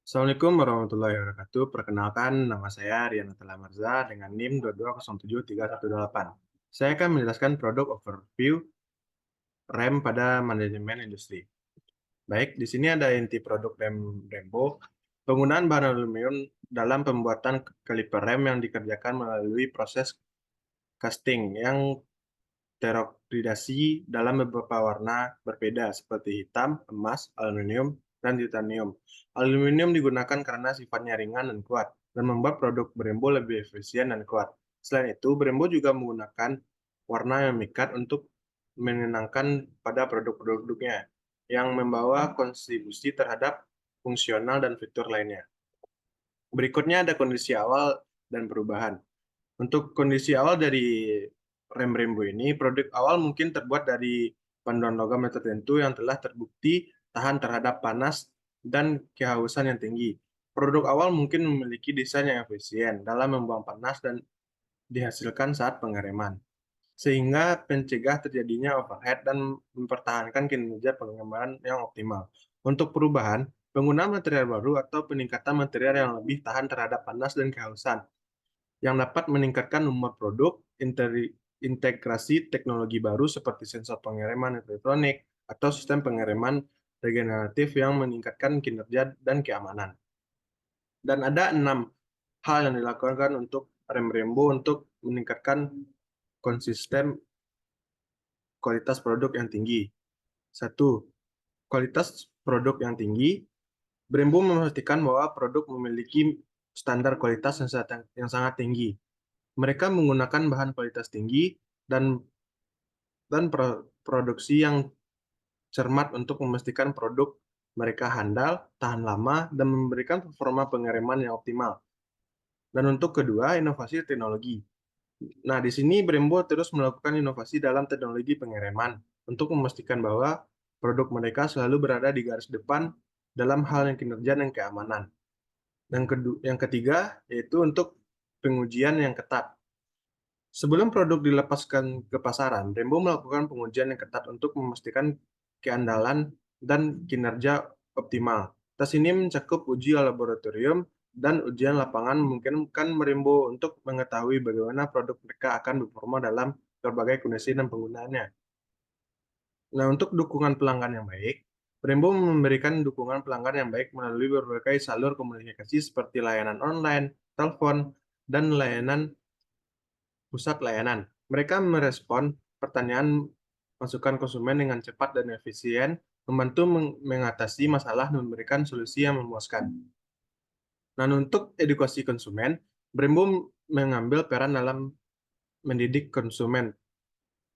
Assalamualaikum warahmatullahi wabarakatuh. Perkenalkan, nama saya Rian Atala Marza dengan NIM 2207318. Saya akan menjelaskan produk overview rem pada manajemen industri. Baik, di sini ada inti produk rem Brembo. Penggunaan bahan aluminium dalam pembuatan kaliper rem yang dikerjakan melalui proses casting yang teroklidasi dalam beberapa warna berbeda seperti hitam, emas, aluminium, dan titanium. Aluminium digunakan karena sifatnya ringan dan kuat dan membuat produk Brembo lebih efisien dan kuat. Selain itu, Brembo juga menggunakan warna yang memikat untuk menenangkan pada produk-produknya yang membawa kontribusi terhadap fungsional dan fitur lainnya. Berikutnya ada kondisi awal dan perubahan. Untuk kondisi awal dari rem Brembo ini, produk awal mungkin terbuat dari panduan logam tertentu yang telah terbukti tahan terhadap panas dan kehausan yang tinggi. Produk awal mungkin memiliki desain yang efisien dalam membuang panas dan dihasilkan saat pengereman, sehingga mencegah terjadinya overheat dan mempertahankan kinerja pengereman yang optimal. Untuk perubahan, penggunaan material baru atau peningkatan material yang lebih tahan terhadap panas dan kehausan yang dapat meningkatkan nomor produk, integrasi teknologi baru seperti sensor pengereman elektronik atau sistem pengereman regeneratif yang meningkatkan kinerja dan keamanan. Dan ada 6 hal yang dilakukan untuk rem Brembo untuk meningkatkan konsisten kualitas produk yang tinggi. Satu, kualitas produk yang tinggi. Brembo memastikan bahwa produk memiliki standar kualitas yang sangat tinggi. Mereka menggunakan bahan kualitas tinggi dan produksi yang cermat untuk memastikan produk mereka handal, tahan lama, dan memberikan performa pengereman yang optimal. Dan untuk kedua, inovasi teknologi. Nah, di sini Brembo terus melakukan inovasi dalam teknologi pengereman untuk memastikan bahwa produk mereka selalu berada di garis depan dalam hal yang kinerja dan keamanan. Yang ketiga, yaitu untuk pengujian yang ketat. Sebelum produk dilepaskan ke pasaran, Brembo melakukan pengujian yang ketat untuk memastikan keandalan dan kinerja optimal. Tes ini mencakup uji laboratorium dan ujian lapangan memungkinkan Brembo untuk mengetahui bagaimana produk mereka akan berperforma dalam berbagai kondisi dan penggunaannya. Nah, untuk dukungan pelanggan yang baik, Brembo memberikan dukungan pelanggan yang baik melalui berbagai salur komunikasi seperti layanan online, telepon, dan layanan pusat layanan. Mereka merespon pertanyaan masukan konsumen dengan cepat dan efisien, membantu mengatasi masalah dan memberikan solusi yang memuaskan. Nah, untuk edukasi konsumen, Brembo mengambil peran dalam mendidik konsumen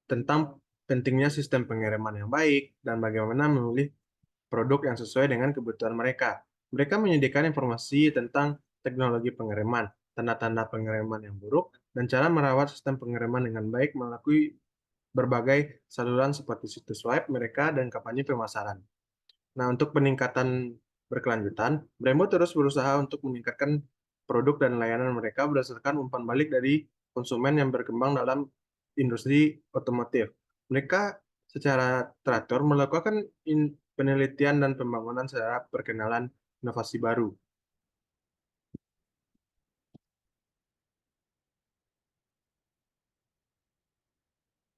tentang pentingnya sistem pengiriman yang baik dan bagaimana memilih produk yang sesuai dengan kebutuhan mereka. Mereka menyediakan informasi tentang teknologi pengiriman, tanda-tanda pengiriman yang buruk, dan cara merawat sistem pengiriman dengan baik melalui berbagai saluran seperti situs web mereka dan kampanye pemasaran. Nah, untuk peningkatan berkelanjutan, Brembo terus berusaha untuk meningkatkan produk dan layanan mereka berdasarkan umpan balik dari konsumen yang berkembang dalam industri otomotif. Mereka secara teratur melakukan penelitian dan pembangunan secara perkenalan inovasi baru.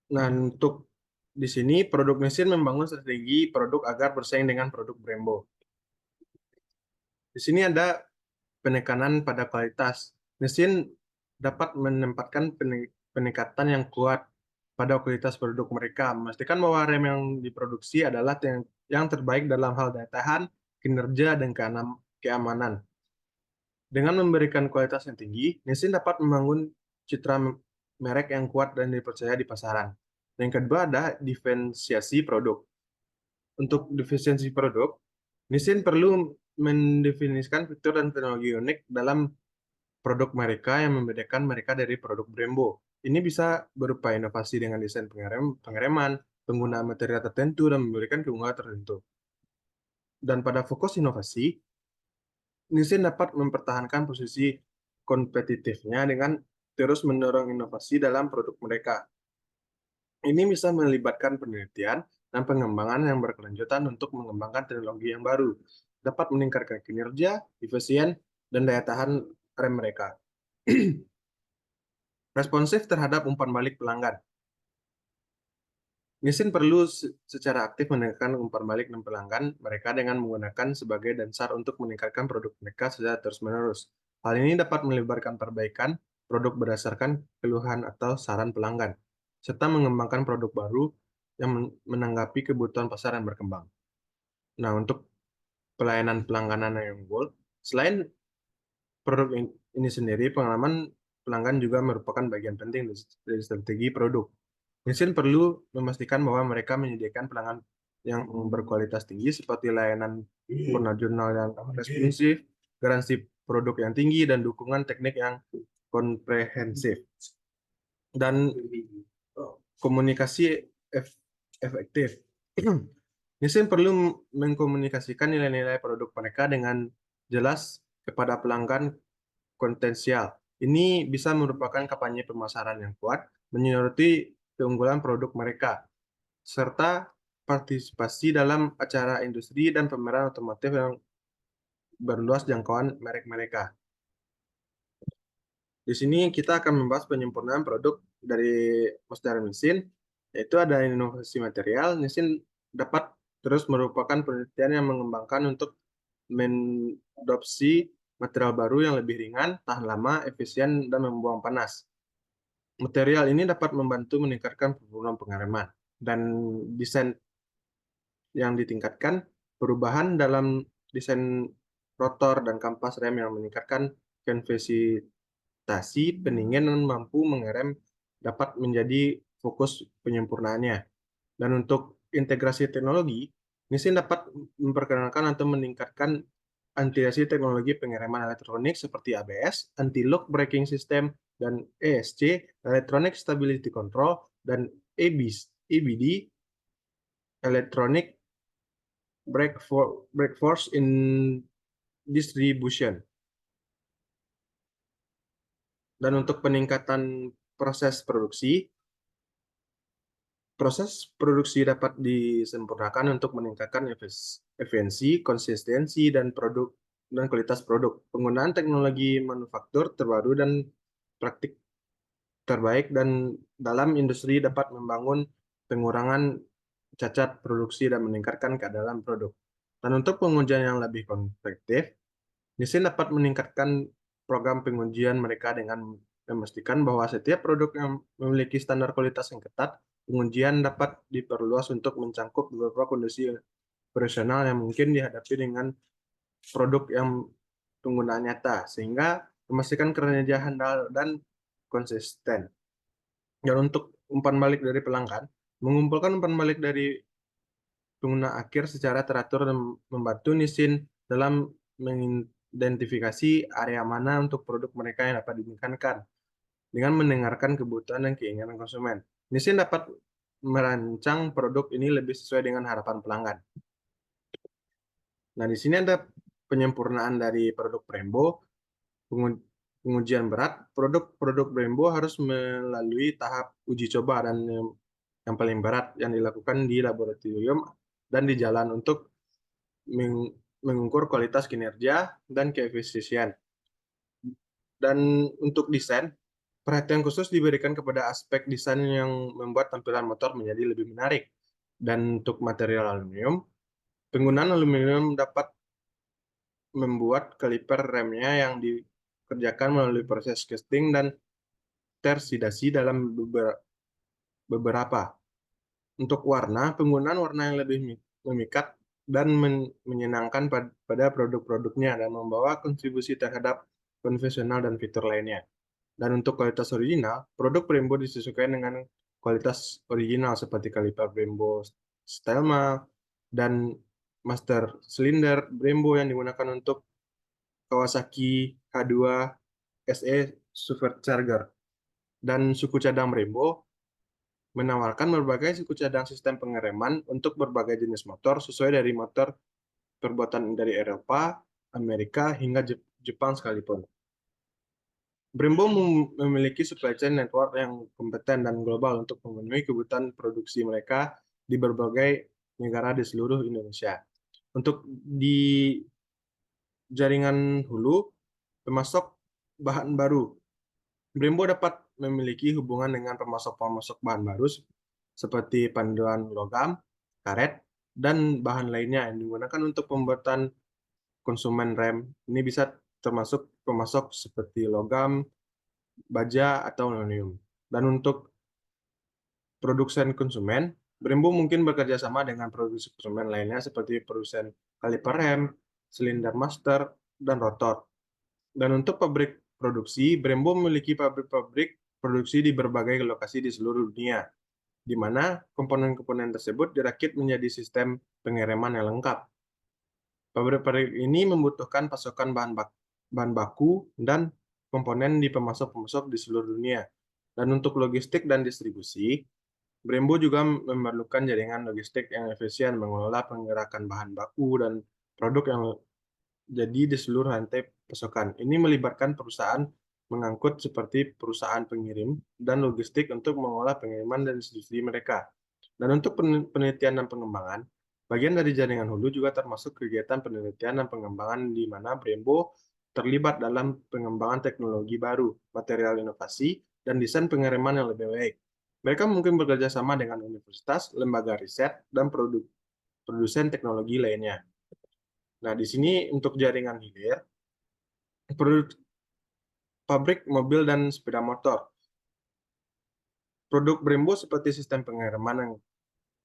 Nah, untuk di sini produk mesin membangun strategi produk agar bersaing dengan produk Brembo. Di sini ada penekanan pada kualitas. Mesin dapat menempatkan peningkatan yang kuat pada kualitas produk mereka, memastikan bahwa rem yang diproduksi adalah yang terbaik dalam hal daya tahan, kinerja, dan keamanan. Dengan memberikan kualitas yang tinggi, mesin dapat membangun citra merek yang kuat dan dipercaya di pasaran. Yang kedua ada diferensiasi produk. Untuk defisiensi produk, mesin perlu mendefinisikan fitur dan teknologi unik dalam produk mereka yang membedakan mereka dari produk Brembo. Ini bisa berupa inovasi dengan desain pengereman, penggunaan material tertentu, dan memberikan keunggulan tertentu. Dan pada fokus inovasi, Nissin dapat mempertahankan posisi kompetitifnya dengan terus mendorong inovasi dalam produk mereka. Ini bisa melibatkan penelitian dan pengembangan yang berkelanjutan untuk mengembangkan teknologi yang baru. dapat meningkatkan kinerja, efisien, dan daya tahan rem mereka. Responsif terhadap umpan balik pelanggan. Nissin perlu secara aktif mendengarkan umpan balik dan pelanggan mereka dengan menggunakan sebagai dasar untuk meningkatkan produk mereka secara terus-menerus. Hal ini dapat melibatkan perbaikan produk berdasarkan keluhan atau saran pelanggan, serta mengembangkan produk baru yang menanggapi kebutuhan pasar yang berkembang. Nah, untuk pelayanan pelangganan yang unggul, selain produk ini sendiri, pengalaman pelanggan juga merupakan bagian penting dari strategi produk. Mesin perlu memastikan bahwa mereka menyediakan pelanggan yang berkualitas tinggi seperti layanan jurnal yang responsif, garansi produk yang tinggi, dan dukungan teknik yang komprehensif. Dan komunikasi efektif. Mesin perlu mengkomunikasikan nilai-nilai produk mereka dengan jelas kepada pelanggan potensial. Ini bisa merupakan kampanye pemasaran yang kuat, menyoroti keunggulan produk mereka, serta partisipasi dalam acara industri dan pameran otomotif yang berluas jangkauan merek mereka. Di sini kita akan membahas penyempurnaan produk dari Monster Mesin, yaitu ada inovasi material. Mesin dapat terus merupakan penelitian yang mengembangkan untuk mengadopsi material baru yang lebih ringan, tahan lama, efisien, dan membuang panas. Material ini dapat membantu meningkatkan performa pengereman dan desain yang ditingkatkan, perubahan dalam desain rotor dan kampas rem yang meningkatkan konversitasi pendingin dan mampu mengerem dapat menjadi fokus penyempurnaannya. Dan untuk integrasi teknologi, mesin dapat memperkenalkan atau meningkatkan integrasi teknologi pengereman elektronik seperti ABS, anti-lock braking system, dan ESC, Electronic Stability Control, dan EBD, Electronic Brake Force in Distribution. Dan untuk peningkatan proses produksi dapat disempurnakan untuk meningkatkan efisiensi, konsistensi, dan kualitas produk. Penggunaan teknologi manufaktur terbaru dan praktik terbaik dan dalam industri dapat membangun pengurangan cacat produksi dan meningkatkan keandalan produk. Dan untuk pengujian yang lebih kompleks, Nissin dapat meningkatkan program pengujian mereka dengan memastikan bahwa setiap produk yang memiliki standar kualitas yang ketat, pengujian dapat diperluas untuk mencangkup beberapa kondisi operasional yang mungkin dihadapi dengan produk yang penggunaan nyata, sehingga memastikan kinerja handal dan konsisten. Dan untuk umpan balik dari pelanggan, mengumpulkan umpan balik dari pengguna akhir secara teratur dan membantu Nissin dalam mengidentifikasi area mana untuk produk mereka yang dapat diinginkan dengan mendengarkan kebutuhan dan keinginan konsumen. Nissin dapat merancang produk ini lebih sesuai dengan harapan pelanggan. Nah, di sini ada penyempurnaan dari produk Brembo, pengujian berat. Produk Brembo harus melalui tahap uji coba dan yang paling berat yang dilakukan di laboratorium dan di jalan untuk mengukur kualitas kinerja dan keefisien. Dan untuk desain, perhatian khusus diberikan kepada aspek desain yang membuat tampilan motor menjadi lebih menarik. Dan untuk material aluminium, penggunaan aluminium dapat membuat kaliper remnya yang dikerjakan melalui proses casting dan tersidasi dalam beberapa. Untuk warna, penggunaan warna yang lebih memikat dan menyenangkan pada produk-produknya dan membawa kontribusi terhadap konvensional dan fitur lainnya. Dan untuk kualitas original, produk Brembo disesuaikan dengan kualitas original seperti kaliper Brembo Stelma dan master silinder Brembo yang digunakan untuk Kawasaki H2 SE Supercharger. Dan suku cadang Brembo menawarkan berbagai suku cadang sistem pengereman untuk berbagai jenis motor sesuai dari motor perbuatan dari Eropa, Amerika, hingga Jepang sekalipun. Brembo memiliki supply chain network yang kompeten dan global untuk memenuhi kebutuhan produksi mereka di berbagai negara di seluruh Indonesia. Untuk di jaringan hulu, pemasok bahan baru. Brembo dapat memiliki hubungan dengan pemasok-pemasok bahan baru seperti panduan logam, karet, dan bahan lainnya yang digunakan untuk pembuatan konsumen rem. Ini bisa termasuk pemasok seperti logam, baja, atau aluminium. Dan untuk produsen konsumen, Brembo mungkin bekerja sama dengan produsen konsumen lainnya seperti produsen kaliper rem, silinder master, dan rotor. Dan untuk pabrik produksi, Brembo memiliki pabrik-pabrik produksi di berbagai lokasi di seluruh dunia, di mana komponen-komponen tersebut dirakit menjadi sistem pengereman yang lengkap. Pabrik-pabrik ini membutuhkan pasokan bahan baku dan komponen di pemasok-pemasok di seluruh dunia. Dan untuk logistik dan distribusi, Brembo juga memerlukan jaringan logistik yang efisien mengelola penggerakan bahan baku dan produk yang jadi di seluruh rantai pasokan. Ini melibatkan perusahaan mengangkut seperti perusahaan pengirim dan logistik untuk mengolah pengiriman dan distribusi mereka. Dan untuk penelitian dan pengembangan, bagian dari jaringan hulu juga termasuk kegiatan penelitian dan pengembangan di mana Brembo terlibat dalam pengembangan teknologi baru, material inovasi, dan desain pengiriman yang lebih baik. Mereka mungkin bekerja sama dengan universitas, lembaga riset, dan produsen teknologi lainnya. Nah, di sini untuk jaringan hilir, produk pabrik mobil dan sepeda motor. Produk Brembo seperti sistem pengiriman yang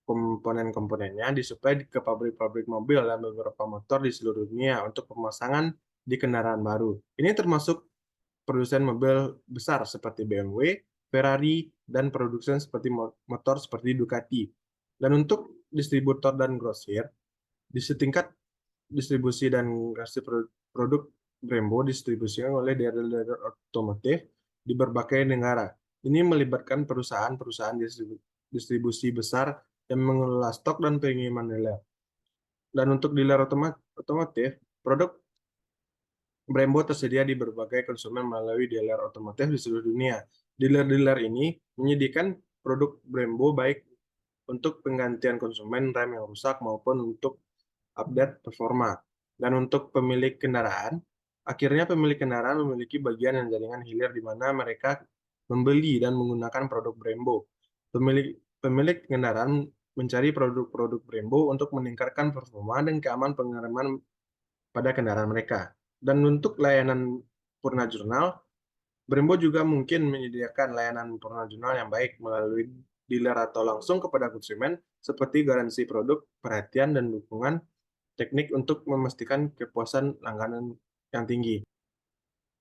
komponen-komponennya disuplai ke pabrik-pabrik mobil dan beberapa motor di seluruh dunia untuk pemasangan di kendaraan baru. Ini termasuk produsen mobil besar seperti BMW, Ferrari, dan produsen seperti motor seperti Ducati. Dan untuk distributor dan grosir, di setingkat distribusi dan kasih produk Brembo distribusikan oleh dealer-dealer otomotif di berbagai negara. Ini melibatkan perusahaan-perusahaan distribusi besar yang mengelola stok dan pengiriman dealer. Dan untuk dealer otomotif, produk Brembo tersedia di berbagai konsumen melalui dealer otomotif di seluruh dunia. Dealer-dealer ini menyediakan produk Brembo baik untuk penggantian konsumen rem yang rusak maupun untuk update performa. Dan untuk pemilik kendaraan, akhirnya pemilik kendaraan memiliki bagian yang jaringan hilir di mana mereka membeli dan menggunakan produk Brembo. Pemilik kendaraan mencari produk-produk Brembo untuk meningkatkan performa dan keamanan pengereman pada kendaraan mereka. Dan untuk layanan Purna Jurnal, Brembo juga mungkin menyediakan layanan Purna Jurnal yang baik melalui dealer atau langsung kepada konsumen seperti garansi produk, perhatian, dan dukungan teknik untuk memastikan kepuasan langganan yang tinggi.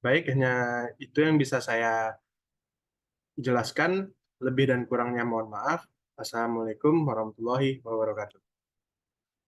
Baik, hanya itu yang bisa saya jelaskan. Lebih dan kurangnya mohon maaf. Assalamualaikum warahmatullahi wabarakatuh.